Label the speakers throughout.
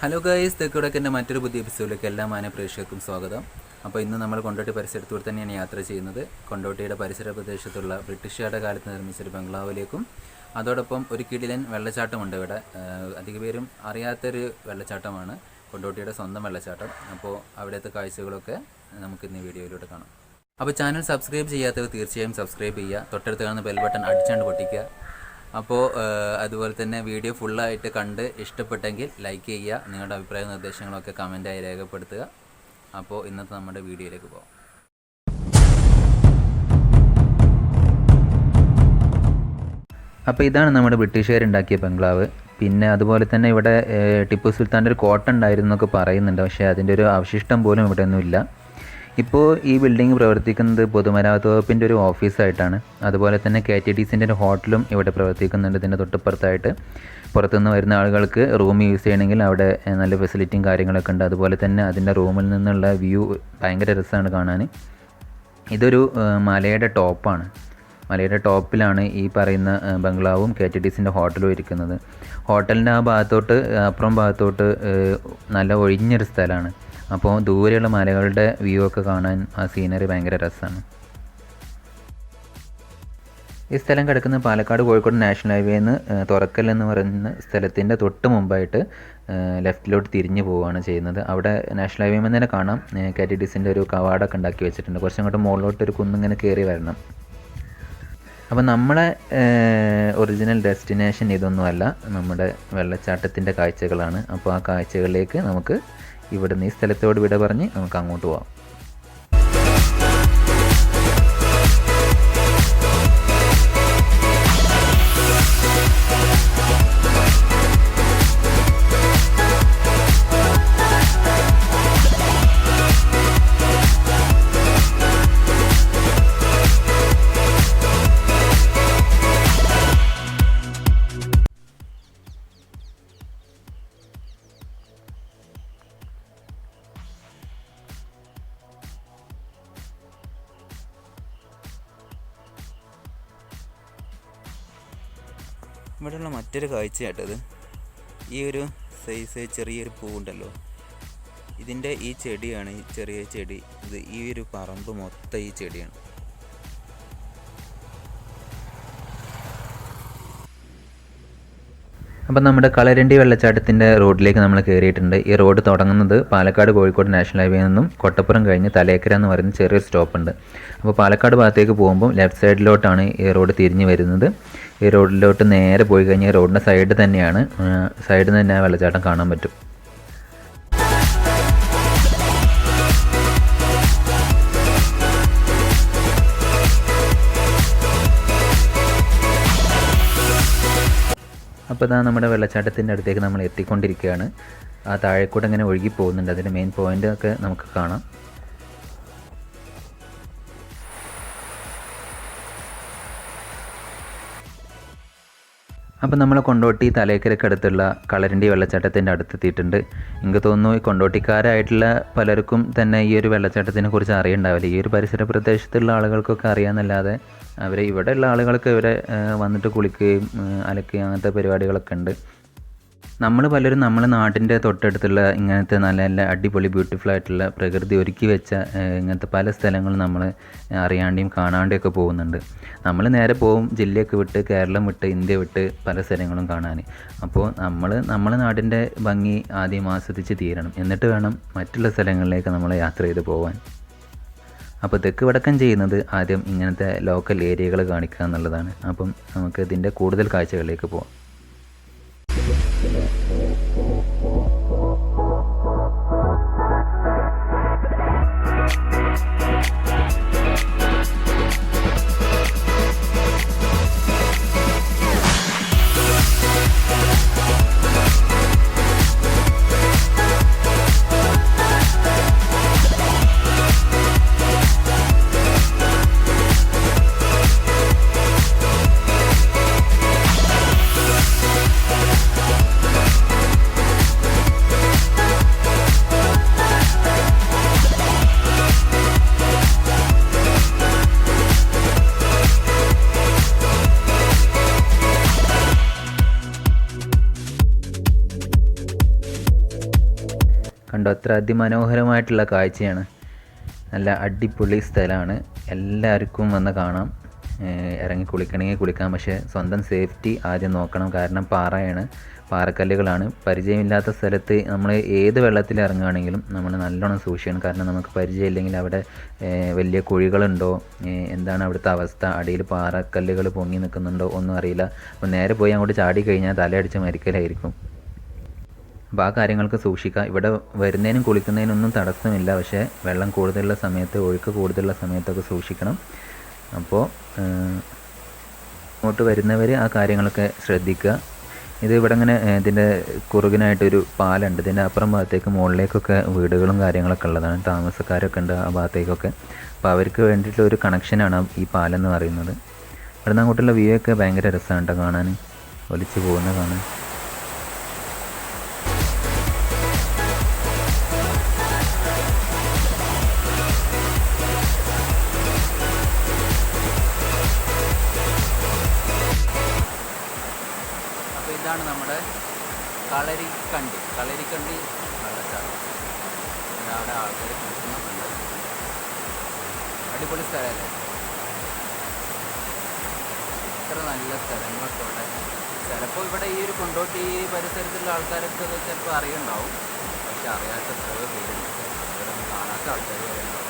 Speaker 1: Hello guys, തെക്കുടക്കൻ്റെ മറ്റൊരു പുതിയ എപ്പിസോഡിലേക്ക് എല്ലാ മാന്യ പ്രേക്ഷകർക്കും സ്വാഗതം. അപ്പോൾ ഇന്ന് നമ്മൾ കൊണ്ടോട്ടി പരിസരത്തൂടെ തന്നെയാണ് യാത്ര ചെയ്യുന്നത്. കൊണ്ടോട്ടിയുടെ പരിസര പ്രദേശത്തുള്ള ബ്രിട്ടീഷുകാരുടെ കാലത്ത് നിർമ്മിച്ചൊരു ബംഗ്ലാവിലേക്കും അതോടൊപ്പം ഒരു കിടിലൻ വെള്ളച്ചാട്ടമുണ്ട് ഇവിടെ. അധിക പേരും അറിയാത്തൊരു വെള്ളച്ചാട്ടമാണ് കൊണ്ടോട്ടിയുടെ സ്വന്തം വെള്ളച്ചാട്ടം. അപ്പോൾ അവിടുത്തെ കാഴ്ചകളൊക്കെ നമുക്ക് ഇന്ന് വീഡിയോയിലൂടെ കാണാം. അപ്പോൾ ചാനൽ സബ്സ്ക്രൈബ് ചെയ്യാത്തവർ തീർച്ചയായും സബ്സ്ക്രൈബ് ചെയ്യുക, തൊട്ടടുത്ത് കാണുന്ന ബെൽ ബട്ടൺ അടിച്ചാണ്ട് പൊട്ടിക്കുക. അപ്പോൾ അതുപോലെ തന്നെ വീഡിയോ ഫുള്ളായിട്ട് കണ്ട് ഇഷ്ടപ്പെട്ടെങ്കിൽ ലൈക്ക് ചെയ്യുക, നിങ്ങളുടെ അഭിപ്രായ നിർദ്ദേശങ്ങളൊക്കെ കമൻറ്റായി രേഖപ്പെടുത്തുക. അപ്പോൾ ഇന്നത്തെ നമ്മുടെ വീഡിയോയിലേക്ക് പോകാം. അപ്പോൾ ഇതാണ് നമ്മുടെ ബ്രിട്ടീഷുകാരുണ്ടാക്കിയ ബംഗ്ലാവ്. പിന്നെ അതുപോലെ തന്നെ ഇവിടെ ടിപ്പു സുൽത്താൻ്റെ ഒരു കോട്ട ഉണ്ടായിരുന്നു എന്നൊക്കെ പറയുന്നുണ്ട്, പക്ഷേ അതിൻ്റെ ഒരു അവശിഷ്ടം പോലും ഇവിടെ ഒന്നുമില്ല. ഇപ്പോൾ ഈ ബിൽഡിംഗ് പ്രവർത്തിക്കുന്നത് പൊതുമരാമത്ത് വകുപ്പിൻ്റെ ഒരു ഓഫീസായിട്ടാണ്. അതുപോലെ തന്നെ KTDCൻ്റെ ഒരു ഹോട്ടലും ഇവിടെ പ്രവർത്തിക്കുന്നുണ്ട്. ഇതിൻ്റെ തൊട്ടപ്പുറത്തായിട്ട് പുറത്തുനിന്ന് വരുന്ന ആളുകൾക്ക് റൂം യൂസ് ചെയ്യണമെങ്കിൽ അവിടെ നല്ല ഫെസിലിറ്റിയും കാര്യങ്ങളൊക്കെ ഉണ്ട്. അതുപോലെ തന്നെ അതിൻ്റെ റൂമിൽ നിന്നുള്ള വ്യൂ ഭയങ്കര രസമാണ് കാണാൻ. ഇതൊരു മലയുടെ ടോപ്പാണ്. മലയുടെ ടോപ്പിലാണ് ഈ പറയുന്ന ബംഗ്ലാവും KTDCൻ്റെ ഹോട്ടലും ഇരിക്കുന്നത്. ഹോട്ടലിൻ്റെ ആ ഭാഗത്തോട്ട് അപ്പുറം ഭാഗത്തോട്ട് നല്ല ഒഴിഞ്ഞൊരു സ്ഥലമാണ്. അപ്പോൾ ദൂരെയുള്ള മലകളുടെ വ്യൂ ഒക്കെ കാണാൻ ആ സീനറി ഭയങ്കര രസമാണ്. ഈ സ്ഥലം കിടക്കുന്ന പാലക്കാട് കോഴിക്കോട് നാഷണൽ ഹൈവേന്ന് തുറക്കൽ എന്ന് പറയുന്ന സ്ഥലത്തിൻ്റെ തൊട്ട് മുമ്പായിട്ട് ലെഫ്റ്റിലോട്ട് തിരിഞ്ഞു പോവുകയാണ് ചെയ്യുന്നത്. അവിടെ നാഷണൽ ഹൈവേ തന്നെ കാണാം KTDCൻ്റെ ഒരു കവാടമൊക്കെ ഉണ്ടാക്കി വെച്ചിട്ടുണ്ട്. കുറച്ചങ്ങോട്ട് മുകളിലോട്ട് ഒരു കുന്നിങ്ങനെ കയറി വരണം. അപ്പോൾ നമ്മളെ ഒറിജിനൽ ഡെസ്റ്റിനേഷൻ ഇതൊന്നുമല്ല, നമ്മുടെ വെള്ളച്ചാട്ടത്തിൻ്റെ കാഴ്ചകളാണ്. അപ്പോൾ ആ കാഴ്ചകളിലേക്ക് നമുക്ക് ഇവിടുന്ന് ഈ സ്ഥലത്തോട് വിട പറഞ്ഞ് നമുക്ക് അങ്ങോട്ട് പോകാം. ഇവിടെയുള്ള മറ്റൊരു കാഴ്ചയായിട്ടത് ഈ ഒരു സൈസ് ചെറിയൊരു പൂവുണ്ടല്ലോ, ഇതിൻ്റെ ഈ ചെടിയാണ്, ഈ ചെറിയ ചെടി. ഇത് ഈ ഒരു പറമ്പ് മൊത്തം ഈ ചെടിയാണ്. അപ്പം നമ്മുടെ കളരണ്ടി വെള്ളച്ചാട്ടത്തിൻ്റെ റോഡിലേക്ക് നമ്മൾ കയറിയിട്ടുണ്ട്. ഈ റോഡ് തുടങ്ങുന്നത് പാലക്കാട് കോഴിക്കോട് നാഷണൽ ഹൈവേ നിന്നും കൊട്ടപ്പുറം കഴിഞ്ഞ് തലേക്കര എന്ന് പറയുന്ന ചെറിയൊരു സ്റ്റോപ്പുണ്ട്. അപ്പോൾ പാലക്കാട് ഭാഗത്തേക്ക് പോകുമ്പോൾ ലെഫ്റ്റ് സൈഡിലോട്ടാണ് ഈ റോഡ് തിരിഞ്ഞ് വരുന്നത്. ഈ റോഡിലോട്ട് നേരെ പോയി കഴിഞ്ഞാൽ റോഡിൻ്റെ സൈഡിൽ തന്നെ ആ വെള്ളച്ചാട്ടം കാണാൻ പറ്റും. അപ്പോൾ ഇതാ നമ്മുടെ വെള്ളച്ചാട്ടത്തിൻ്റെ അടുത്തേക്ക് നമ്മൾ എത്തിക്കൊണ്ടിരിക്കുകയാണ്. ആ താഴെക്കൂടെ ഇങ്ങനെ ഒഴുകി പോകുന്നുണ്ട്. അതിൻ്റെ മെയിൻ പോയിൻ്റ് ഒക്കെ നമുക്ക് കാണാം. അപ്പം നമ്മൾ കൊണ്ടോട്ടി തലേക്കരയ്ക്ക് അടുത്തുള്ള കളരണ്ടി വെള്ളച്ചാട്ടത്തിൻ്റെ അടുത്തെത്തിയിട്ടുണ്ട്. എനിക്ക് തോന്നുന്നു ഈ കൊണ്ടോട്ടിക്കാരായിട്ടുള്ള പലർക്കും തന്നെ ഈ ഒരു വെള്ളച്ചാട്ടത്തിനെ കുറിച്ച് അറിയണ്ടാവില്ല. ഈ ഒരു പരിസര പ്രദേശത്തുള്ള ആളുകൾക്കൊക്കെ അറിയാമെന്നല്ലാതെ ഇവിടെയുള്ള ആളുകൾക്ക് ഇവിടെ വന്നിട്ട് കുളിക്കുകയും അലക്കുകയും അങ്ങനത്തെ പരിപാടികളൊക്കെ ഉണ്ട്. നമ്മൾ പലരും നമ്മുടെ നാട്ടിൻ്റെ തൊട്ടടുത്തുള്ള ഇങ്ങനത്തെ നല്ല നല്ല അടിപൊളി ബ്യൂട്ടിഫുൾ ആയിട്ടുള്ള പ്രകൃതി ഒരുക്കി വെച്ച ഇങ്ങനത്തെ പല സ്ഥലങ്ങളും നമ്മൾ അറിയാണ്ടെയും കാണാണ്ടെയൊക്കെ പോകുന്നുണ്ട്. നമ്മൾ നേരെ പോകും ജില്ലയൊക്കെ വിട്ട്, കേരളം വിട്ട്, ഇന്ത്യ വിട്ട് പല സ്ഥലങ്ങളും കാണാൻ. അപ്പോൾ നമ്മളെ നാടിൻ്റെ ഭംഗി ആദ്യം ആസ്വദിച്ച് തീരണം, എന്നിട്ട് വേണം മറ്റുള്ള സ്ഥലങ്ങളിലേക്ക് നമ്മൾ യാത്ര ചെയ്ത് പോകാൻ. അപ്പോൾ തെക്ക് വടക്കൻ ചെയ്യുന്നത് ആദ്യം ഇങ്ങനത്തെ ലോക്കൽ ഏരിയകൾ കാണിക്കുക എന്നുള്ളതാണ്. അപ്പം നമുക്ക് ഇതിൻ്റെ കൂടുതൽ കാഴ്ചകളിലേക്ക് പോകാം. കണ്ടോ, അത്ര അതിമനോഹരമായിട്ടുള്ള കാഴ്ചയാണ്. നല്ല അടിപൊളി സ്ഥലമാണ്, എല്ലാവർക്കും വന്ന് കാണാം. ഇറങ്ങി കുളിക്കണമെങ്കിൽ കുളിക്കാം, പക്ഷേ സ്വന്തം സേഫ്റ്റി ആദ്യം നോക്കണം. കാരണം പാറക്കല്ലുകളാണ്. പരിചയമില്ലാത്ത സ്ഥലത്ത് നമ്മൾ ഏത് വെള്ളത്തിൽ ഇറങ്ങുകയാണെങ്കിലും നമ്മൾ നല്ലോണം സൂക്ഷിക്കണം. കാരണം നമുക്ക് പരിചയമില്ലെങ്കിൽ അവിടെ വലിയ കുഴികളുണ്ടോ, എന്താണ് അവിടുത്തെ അവസ്ഥ, അടിയിൽ പാറക്കല്ലുകൾ പൊങ്ങി നിൽക്കുന്നുണ്ടോ ഒന്നും അറിയില്ല. അപ്പോൾ നേരെ പോയി അങ്ങോട്ട് ചാടി കഴിഞ്ഞാൽ തലയടിച്ച് മരിക്കലായിരിക്കും. അപ്പോൾ ആ കാര്യങ്ങൾക്ക് സൂക്ഷിക്കുക. ഇവിടെ വരുന്നതിനും കുളിക്കുന്നതിനൊന്നും തടസ്സമില്ല, പക്ഷേ വെള്ളം കൂടുതലുള്ള സമയത്ത്, ഒഴുക്ക് കൂടുതലുള്ള സമയത്തൊക്കെ സൂക്ഷിക്കണം. അപ്പോൾ അങ്ങോട്ട് വരുന്നവർ ആ കാര്യങ്ങളൊക്കെ ശ്രദ്ധിക്കുക. ഇത് ഇവിടെ ഇങ്ങനെ ഇതിൻ്റെ കുറുകിനായിട്ടൊരു പാലമുണ്ട്. ഇതിൻ്റെ അപ്പുറം ഭാഗത്തേക്ക് മുകളിലേക്കൊക്കെ വീടുകളും കാര്യങ്ങളൊക്കെ ഉള്ളതാണ്, താമസക്കാരൊക്കെ ഉണ്ട് ആ ഭാഗത്തേക്കൊക്കെ. അപ്പോൾ അവർക്ക് വേണ്ടിയിട്ടുള്ളൊരു കണക്ഷനാണ് ഈ പാലം എന്ന് പറയുന്നത്. ഇവിടെ നിന്ന് അങ്ങോട്ടുള്ള വ്യൂ ഒക്കെ ഭയങ്കര രസമാണ് കേട്ടോ കാണാൻ, ഒലിച്ച് പോകുന്ന കാണാൻ. അപ്പോൾ ഇതാണ് നമ്മുടെ കളരിക്കണ്ടി വെള്ളച്ചാട്ടം. അവിടെ ആൾക്കാർ കുളിക്കുന്നുണ്ട്. അടിപൊളി സ്ഥലമല്ലേ, ഇത്ര നല്ല സ്ഥലങ്ങളൊക്കെ ഇവിടെ. ചിലപ്പോൾ ഇവിടെ ഈ ഒരു കൊണ്ടോട്ടി പരിസരത്തുള്ള ആൾക്കാരൊക്കെ ചിലപ്പോൾ അറിയുണ്ടാവും, പക്ഷെ അറിയാത്ത എത്രയോ പേരുണ്ട്, ഇവിടെ കാണാത്ത ആൾക്കാർ വരെ ഉണ്ടാവും.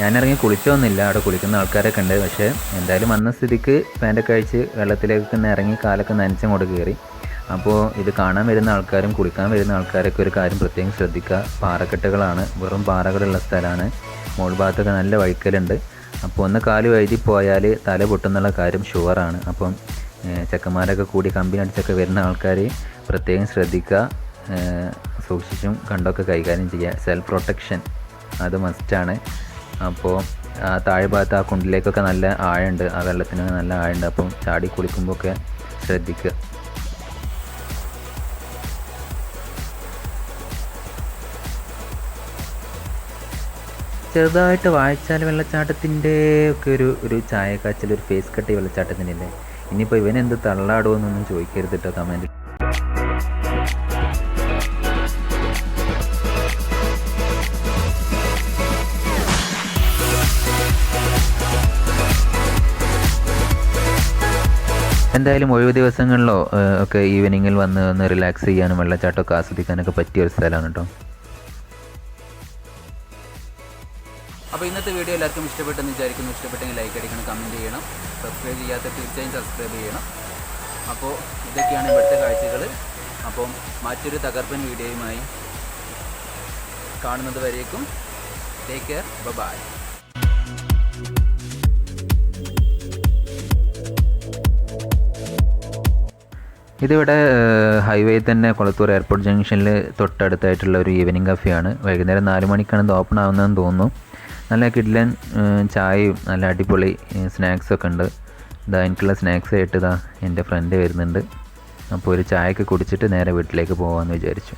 Speaker 1: ഞാനിറങ്ങി കുളിച്ചൊന്നുമില്ല, അവിടെ കുളിക്കുന്ന ആൾക്കാരൊക്കെ ഉണ്ട്. പക്ഷേ എന്തായാലും വന്ന സ്ഥിതിക്ക് പാൻ്റൊക്കെ അഴിച്ച് വെള്ളത്തിലേക്ക് തന്നെ ഇറങ്ങി കാലൊക്കെ നനച്ചങ്ങോട്ട് കയറി. അപ്പോൾ ഇത് കാണാൻ വരുന്ന ആൾക്കാരും കുളിക്കാൻ വരുന്ന ആൾക്കാരൊക്കെ ഒരു കാര്യം പ്രത്യേകം ശ്രദ്ധിക്കുക. പാറക്കെട്ടുകളാണ്, വെറും പാറകളുള്ള സ്ഥലമാണ്. മുകൾ ഭാഗത്തൊക്കെ നല്ല വഴുക്കലുണ്ട്. അപ്പോൾ ഒന്ന് കാല് വഴുതി പോയാൽ തല പൊട്ടുന്നുള്ള കാര്യം ഷുവറാണ്. അപ്പം ചെക്കന്മാരൊക്കെ കൂടി കമ്പനി അടിച്ചൊക്കെ വരുന്ന ആൾക്കാർ പ്രത്യേകം ശ്രദ്ധിക്കുക. സൂക്ഷിച്ചും കണ്ടൊക്കെ കൈകാര്യം ചെയ്യുക. സെൽഫ് പ്രൊട്ടക്ഷൻ അത് മസ്റ്റാണ്. അപ്പോൾ ആ താഴെ ഭാഗത്ത് ആ കുണ്ടിലേക്കൊക്കെ നല്ല ആഴമുണ്ട്, ആ വെള്ളത്തിന് നല്ല ആഴമുണ്ട്. അപ്പം ചാടി കുളിക്കുമ്പോൾ ഒക്കെ ശ്രദ്ധിക്കുക. ചെറുതായിട്ട് വാഴച്ചാൽ വെള്ളച്ചാട്ടത്തിൻ്റെ ഒക്കെ ഒരു ചായക്കാച്ചൽ, ഒരു ഫേസ് കട്ടി വെള്ളച്ചാട്ടത്തിനില്ലേ. ഇനിയിപ്പോൾ ഇവനെന്ത് തള്ളാടുമെന്നൊന്നും ചോദിക്കരുത് കേട്ടോ കമൻറ്റ്. എന്തായാലും ഒഴിവ് ദിവസങ്ങളിലോ ഒക്കെ ഈവനിങ്ങിൽ വന്ന് റിലാക്സ് ചെയ്യാനും വെള്ളച്ചാട്ടമൊക്കെ ആസ്വദിക്കാനൊക്കെ പറ്റിയ ഒരു സ്ഥലമാണ് കേട്ടോ. അപ്പോൾ ഇന്നത്തെ വീഡിയോ എല്ലാവർക്കും ഇഷ്ടപ്പെട്ടെന്ന് വിചാരിക്കുന്നു. ഇഷ്ടപ്പെട്ടെങ്കിൽ ലൈക്ക് അടിക്കണം, കമൻറ്റ് ചെയ്യണം, സബ്സ്ക്രൈബ് ചെയ്യാത്ത തീർച്ചയായും സബ്സ്ക്രൈബ് ചെയ്യണം. അപ്പോൾ ഇതൊക്കെയാണ് ഇവിടുത്തെ കാഴ്ചകൾ. അപ്പം മറ്റൊരു തകർപ്പൻ വീഡിയോയുമായി കാണുന്നത് വരേക്കും ടേക്ക് കെയർ, ബൈ. ഇതിവിടെ ഹൈവേ തന്നെ കൊളത്തൂർ എയർപോർട്ട് ജംഗ്ഷനിൽ തൊട്ടടുത്തായിട്ടുള്ള ഒരു ഈവനിങ് കഫേയാണ്. വൈകുന്നേരം 4 മണിക്കാണ് ഇത് ഓപ്പൺ ആവുന്നതെന്ന് തോന്നുന്നു. നല്ല കിഡ്ലൻ ചായയും നല്ല അടിപൊളി സ്നാക്സൊക്കെ ഉണ്ട്. ഇതാ എനിക്കുള്ള സ്നാക്സ് ആയിട്ട് എൻ്റെ ഫ്രണ്ട് വരുന്നുണ്ട്. അപ്പോൾ ഒരു ചായയൊക്കെ കുടിച്ചിട്ട് നേരെ വീട്ടിലേക്ക് പോകാമെന്ന് വിചാരിച്ചു.